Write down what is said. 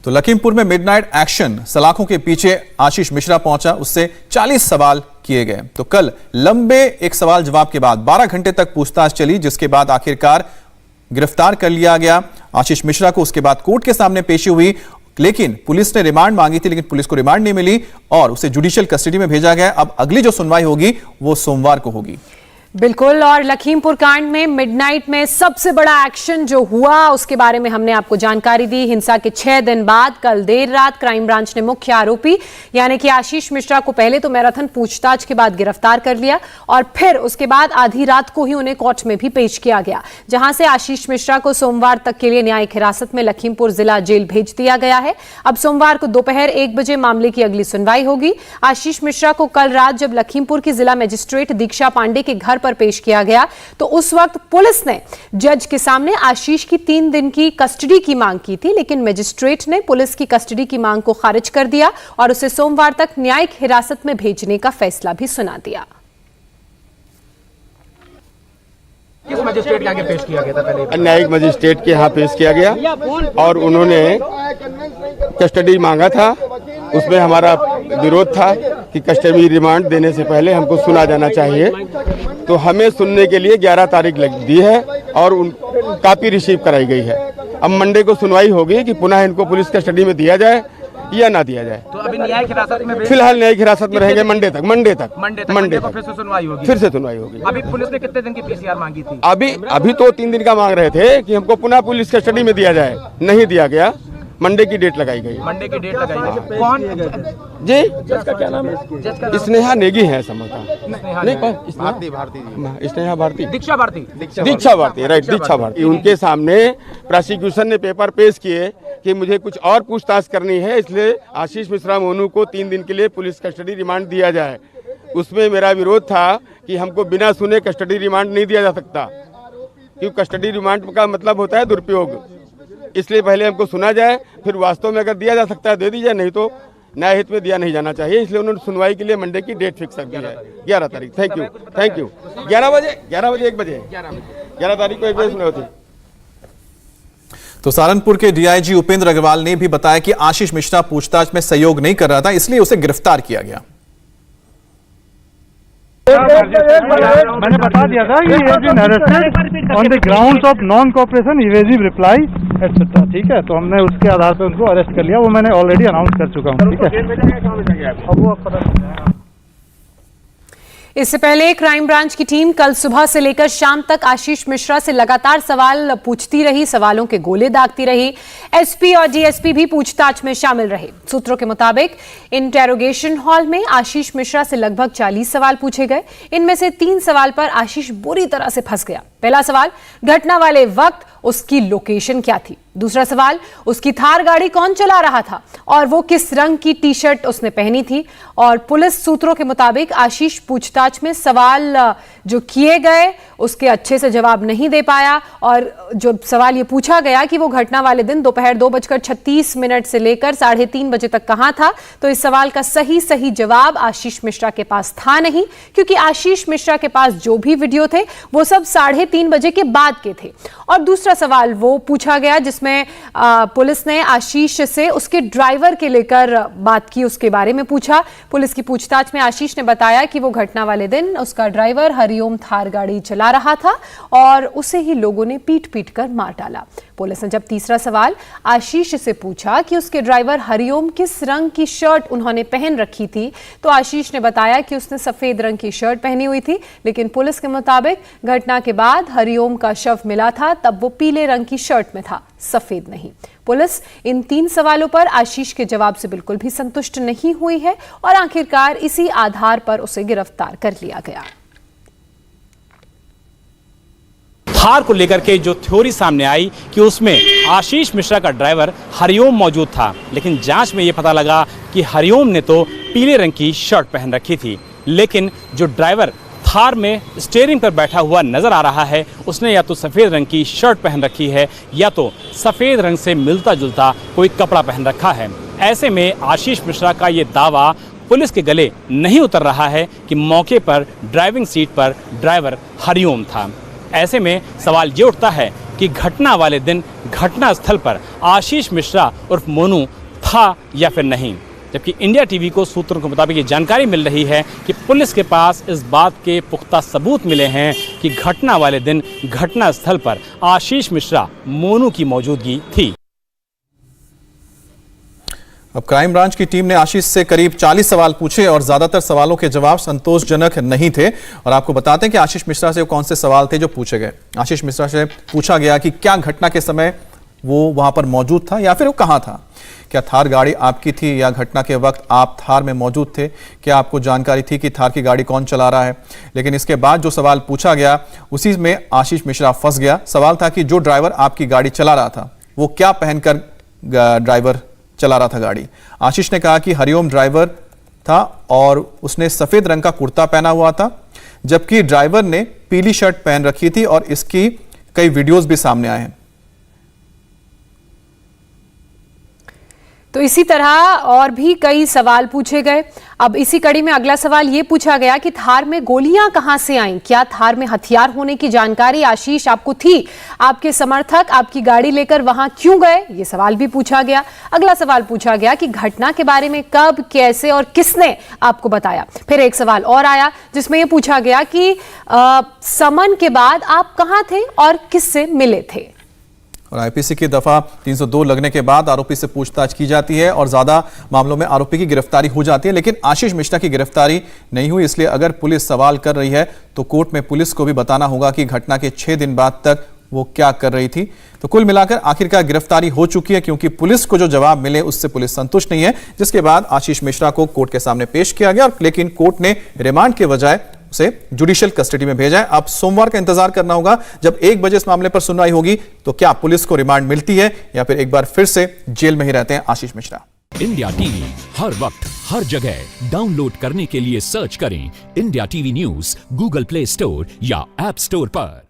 तो लखीमपुर में midnight action, सलाखों के पीछे आशीष मिश्रा पहुंचा, उससे 40 सवाल किए गए। तो कल लंबे एक सवाल जवाब के बाद 12 घंटे तक पूछताछ चली, जिसके बाद आखिरकार गिरफ्तार कर लिया गया आशीष मिश्रा को। उसके बाद कोर्ट के सामने पेशी हुई, लेकिन पुलिस ने रिमांड मांगी थी, लेकिन पुलिस को रिमांड नहीं मिली और उसे जुडिशियल कस्टडी में भेजा गया। अब अगली जो सुनवाई होगी वो सोमवार को होगी। बिल्कुल। और लखीमपुर कांड में मिडनाइट में सबसे बड़ा एक्शन जो हुआ उसके बारे में हमने आपको जानकारी दी। हिंसा के 6 दिन बाद कल देर रात क्राइम ब्रांच ने मुख्य आरोपी यानी कि आशीष मिश्रा को पहले तो मैराथन पूछताछ के बाद गिरफ्तार कर लिया और फिर उसके बाद आधी रात को ही उन्हें कोर्ट में भी पेश किया गया, जहां से आशीष मिश्रा को सोमवार तक के लिए न्यायिक हिरासत में लखीमपुर जिला जेल भेज दिया गया है। अब सोमवार को दोपहर 1 बजे मामले की अगली सुनवाई होगी। आशीष मिश्रा को कल रात जब लखीमपुर की जिला मजिस्ट्रेट दीक्षा पांडे के घर पर पेश किया गया तो उस वक्त पुलिस ने जज के सामने आशीष की 3 दिन की कस्टडी की मांग की थी, लेकिन मजिस्ट्रेट ने पुलिस की कस्टडी की मांग को खारिज कर दिया और उसे सोमवार तक न्यायिक हिरासत में भेजने का फैसला भी सुना दिया। किस मजिस्ट्रेट के आगे पेश किया गया था? पहले न्यायिक मजिस्ट्रेट के यहाँ पेश किया गया और उन्होंने कस्टडी मांगा था। उसमें हमारा विरोध था कि कस्टडी रिमांड देने से पहले हमको सुना जाना चाहिए, तो हमें सुनने के लिए 11 तारीख लग दी है और कॉपी रिसीव कराई गई है। अब मंडे को सुनवाई होगी कि पुनः इनको पुलिस कस्टडी में दिया जाए या ना दिया जाए। तो अभी न्यायिक हिरासत में फिलहाल न्यायिक हिरासत में रहेंगे मंडे तक फिर से सुनवाई होगी। अभी पुलिस ने कितने दिन की पीसीआर मांगी थी? अभी तो 3 दिन का मांग रहे थे कि हमको पुनः पुलिस कस्टडी में दिया जाए, नहीं दिया गया। मंडे की डेट लगाई गई। कौन जी? जज का क्या नाम है? स्नेहा नेगी है समझता नहीं, स्नेहा भारती, दीक्षा भारती, राइट, दीक्षा भारती। उनके सामने प्रोसिक्यूशन ने पेपर पेश किए कि मुझे कुछ और पूछताछ करनी है, इसलिए आशीष मिश्रा मोनू को 3 दिन के लिए पुलिस कस्टडी रिमांड दिया जाए। उसमें मेरा विरोध था कि हमको बिना सुने कस्टडी रिमांड नहीं दिया जा सकता, क्योंकि कस्टडी रिमांड का मतलब होता है दुरुपयोग। इसलिए पहले हमको सुना जाए, फिर वास्तव में अगर दिया जा सकता है दे दीजिए, नहीं तो न्याय हित में दिया नहीं जाना चाहिए। इसलिए उन्होंने सुनवाई के लिए मंडे की डेट फिक्स कर दी है 11 तारीख। Thank you. 11 बजे 1 बजे 11 तारीख को 1 बजे सुनवाई होती। तो सहारनपुर के डीआईजी उपेंद्र अग्रवाल ने भी बताया कि आशीष मिश्रा पूछताछ में सहयोग नहीं कर रहा था, इसलिए उसे गिरफ्तार किया गया। मैंने बता दिया था कि he has been arrested on the grounds of non cooperation, evasive reply etc. ठीक है, तो हमने उसके आधार पर उनको अरेस्ट कर लिया। वो मैंने ऑलरेडी अनाउंस कर चुका हूँ। ठीक है, अब वो पता चल जाएगा। इससे पहले क्राइम ब्रांच की टीम कल सुबह से लेकर शाम तक आशीष मिश्रा से लगातार सवाल पूछती रही, सवालों के गोले दागती रही। एसपी और डीएसपी भी पूछताछ में शामिल रहे। सूत्रों के मुताबिक इंटेरोगेशन हॉल में आशीष मिश्रा से लगभग 40 सवाल पूछे गए। इनमें से 3 सवाल पर आशीष बुरी तरह से फंस गया। पहला सवाल, घटना वाले वक्त उसकी लोकेशन क्या थी। दूसरा सवाल, उसकी थार गाड़ी कौन चला रहा था और वो किस रंग की टी शर्ट उसने पहनी थी। और पुलिस सूत्रों के मुताबिक आशीष पूछताछ में सवाल जो किए गए उसके अच्छे से जवाब नहीं दे पाया और जो सवाल ये पूछा गया कि वो घटना वाले दिन दोपहर 2:36 से लेकर 3:30 बजे तक कहां था, तो इस सवाल का सही जवाब आशीष मिश्रा के पास था नहीं, क्योंकि आशीष मिश्रा के पास जो भी वीडियो थे वो सब 3:30 बजे के बाद के थे। और दूसरा सवाल वो पूछा गया जिसमें पुलिस ने आशीष से उसके ड्राइवर के लेकर बात की, उसके बारे में पूछा। पुलिस की पूछताछ में आशीष ने बताया कि वो घटना वाले दिन उसका ड्राइवर हरिओम थार गाड़ी चला रहा था और उसे ही लोगों ने पीट कर मार डाला। पुलिस ने जब तीसरा सवाल आशीष से पूछा कि उसके ड्राइवर हरिओम किस रंग की शर्ट उन्होंने पहन रखी थी, तो आशीष ने बताया कि उसने सफेद रंग की शर्ट पहनी हुई थी, लेकिन पुलिस के मुताबिक घटना के बाद हरिओम का शव मिला था तब वो पीले रंग की शर्ट में था, सफेद नहीं। पुलिस इन 3 सवालों पर आशीष के जवाब से बिल्कुल भी संतुष्ट नहीं हुई है और आखिरकार इसी आधार पर उसे गिरफ्तार कर लिया गया। थार को लेकर के जो थ्योरी सामने आई कि उसमें आशीष मिश्रा का ड्राइवर हरिओम मौजूद था, लेकिन जांच में यह पता लगा कि हरिओम ने तो पीले रंग की शर्ट पहन रखी थी, लेकिन जो ड्राइवर थार में स्टीयरिंग पर बैठा हुआ नजर आ रहा है उसने या तो सफ़ेद रंग की शर्ट पहन रखी है या तो सफ़ेद रंग से मिलता जुलता कोई कपड़ा पहन रखा है। ऐसे में आशीष मिश्रा का ये दावा पुलिस के गले नहीं उतर रहा है कि मौके पर ड्राइविंग सीट पर ड्राइवर हरिओम था। ऐसे में सवाल ये उठता है कि घटना वाले दिन घटना स्थल पर आशीष मिश्रा उर्फ मोनू था या फिर नहीं। जबकि इंडिया टीवी को सूत्रों के मुताबिक ये जानकारी मिल रही है कि पुलिस के पास इस बात के पुख्ता सबूत मिले हैं कि घटना वाले दिन घटना स्थल पर आशीष मिश्रा मोनू की मौजूदगी थी। अब क्राइम ब्रांच की टीम ने आशीष से करीब 40 सवाल पूछे और ज्यादातर सवालों के जवाब संतोषजनक नहीं थे। और आपको बताते हैं कि आशीष मिश्रा से कौन से सवाल थे जो पूछे गए। आशीष मिश्रा से पूछा गया कि क्या घटना के समय वो वहां पर मौजूद था या फिर वो कहां था, क्या थार गाड़ी आपकी थी या घटना के वक्त आप थार में मौजूद थे, क्या आपको जानकारी थी कि थार की गाड़ी कौन चला रहा है। लेकिन इसके बाद जो सवाल पूछा गया उसी में आशीष मिश्रा फंस गया। सवाल था कि जो ड्राइवर आपकी गाड़ी चला रहा था वो क्या पहनकर ड्राइवर चला रहा था गाड़ी। आशीष ने कहा कि हरिओम ड्राइवर था और उसने सफेद रंग का कुर्ता पहना हुआ था, जबकि ड्राइवर ने पीली शर्ट पहन रखी थी और इसकी कई वीडियोस भी सामने आए हैं। तो इसी तरह और भी कई सवाल पूछे गए। अब इसी कड़ी में अगला सवाल यह पूछा गया कि थार में गोलियां कहां से आईं, क्या थार में हथियार होने की जानकारी आशीष आपको थी, आपके समर्थक आपकी गाड़ी लेकर वहां क्यों गए, यह सवाल भी पूछा गया। अगला सवाल पूछा गया कि घटना के बारे में कब, कैसे और किसने आपको बताया। फिर एक सवाल और आया जिसमें यह पूछा गया कि समन के बाद आप कहां थे और किससे मिले थे। और आईपीसी की दफा 302 लगने के बाद आरोपी से पूछताछ की जाती है और ज्यादा मामलों में आरोपी की गिरफ्तारी हो जाती है, लेकिन आशीष मिश्रा की गिरफ्तारी नहीं हुई। इसलिए अगर पुलिस सवाल कर रही है तो कोर्ट में पुलिस को भी बताना होगा कि घटना के 6 दिन बाद तक वो क्या कर रही थी। तो कुल मिलाकर आखिरकार गिरफ्तारी हो चुकी है, क्योंकि पुलिस को जो जवाब मिले उससे पुलिस संतुष्ट नहीं है, जिसके बाद आशीष मिश्रा को कोर्ट के सामने पेश किया गया। लेकिन कोर्ट ने रिमांड के बजाय उसे जुडिशियल कस्टडी में भेजा है। अब सोमवार का इंतजार करना होगा जब 1 बजे इस मामले पर सुनवाई होगी तो क्या पुलिस को रिमांड मिलती है या फिर एक बार फिर से जेल में ही रहते हैं आशीष मिश्रा। इंडिया टीवी हर वक्त हर जगह डाउनलोड करने के लिए सर्च करें India TV news Google play store या ऐप स्टोर पर।